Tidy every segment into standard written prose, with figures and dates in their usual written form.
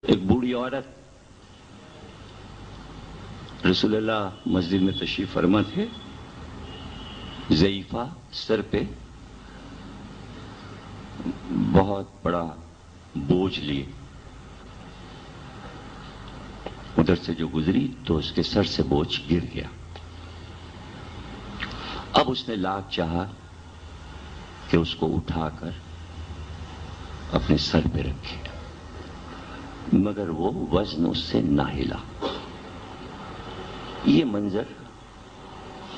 ایک بوڑھی عورت رسول اللہ مسجد میں تشریف فرما تھے، ضعیفہ، سر پہ بہت بڑا بوجھ لیے، ادھر سے جو گزری تو اس کے سر سے بوجھ گر گیا۔ اب اس نے لاکھ چاہا کہ اس کو اٹھا کر اپنے سر پہ رکھے، مگر وہ وزن اس سے نہ ہلا۔ یہ منظر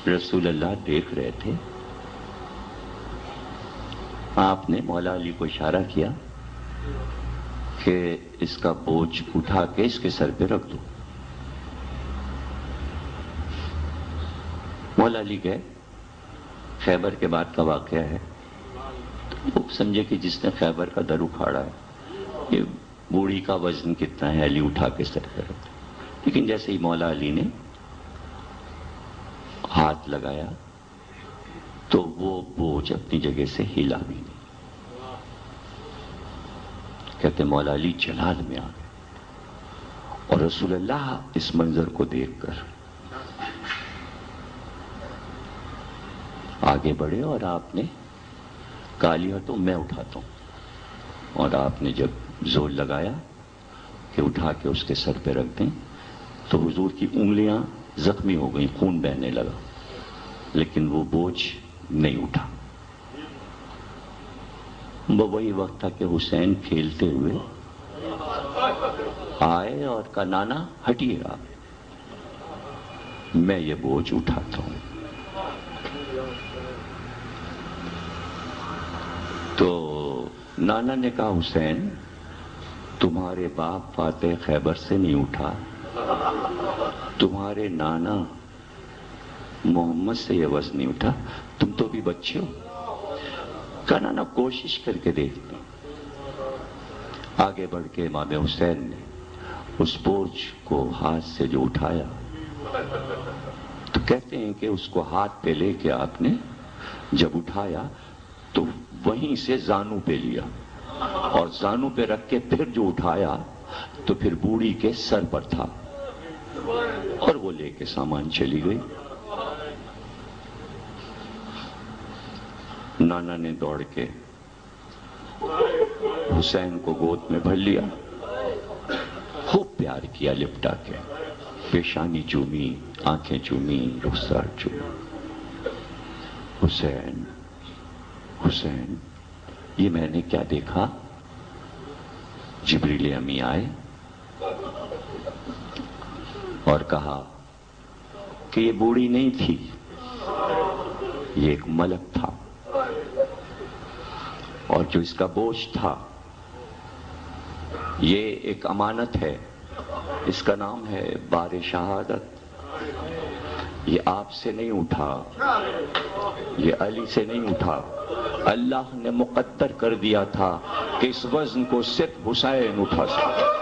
رسول اللہ دیکھ رہے تھے۔ آپ نے مولا علی کو اشارہ کیا کہ اس کا بوجھ اٹھا کے اس کے سر پہ رکھ دو۔ مولا علی گئے، خیبر کے بعد کا واقعہ ہے، وہ سمجھے کہ جس نے خیبر کا در اکھاڑا ہے، یہ بوڑھی کا وزن کتنا ہے، علی اٹھا کے سر پہ رکھ دو۔ لیکن جیسے ہی مولا علی نے ہاتھ لگایا تو وہ بوجھ اپنی جگہ سے ہلا بھی نہیں۔ کہتے مولا علی جلال میں آ گئے، اور رسول اللہ اس منظر کو دیکھ کر آگے بڑھے اور آپ نے کہا لیا تو میں اٹھاتا ہوں، اور آپ نے جب زور لگایا کہ اٹھا کے اس کے سر پہ رکھ دیں تو حضور کی انگلیاں زخمی ہو گئیں، خون بہنے لگا، لیکن وہ بوجھ نہیں اٹھا۔ وہ وہی وقت تھا کہ حسین کھیلتے ہوئے آئے اور کہا نانا ہٹیے آپ، میں یہ بوجھ اٹھاتا ہوں۔ تو نانا نے کہا حسین تمہارے باپ فاتح خیبر سے نہیں اٹھا، تمہارے نانا محمد سے یہ وزن نہیں اٹھا، تم تو بھی بچے ہو۔ کہا نانا کوشش کر کے دیکھتے۔ آگے بڑھ کے امام حسین نے اس بوجھ کو ہاتھ سے جو اٹھایا تو کہتے ہیں کہ اس کو ہاتھ پہ لے کے آپ نے جب اٹھایا تو وہیں سے زانو پہ لیا، اور زانو پہ رکھ کے پھر جو اٹھایا تو پھر بوڑھی کے سر پر تھا، اور وہ لے کے سامان چلی گئی۔ نانا نے دوڑ کے حسین کو گود میں بھر لیا، خوب پیار کیا، لپٹا کے پیشانی چومی، آنکھیں چومی، رخسار چومی۔ حسین حسین یہ میں نے کیا دیکھا؟ جبریل امی آئے اور کہا کہ یہ بوڑھی نہیں تھی، یہ ایک ملک تھا، اور جو اس کا بوجھ تھا یہ ایک امانت ہے، اس کا نام ہے بار شہادت، یہ آپ سے نہیں اٹھا، یہ علی سے نہیں اٹھا، اللہ نے مقدر کر دیا تھا کہ اس وزن کو صرف حسین اٹھا سکتا۔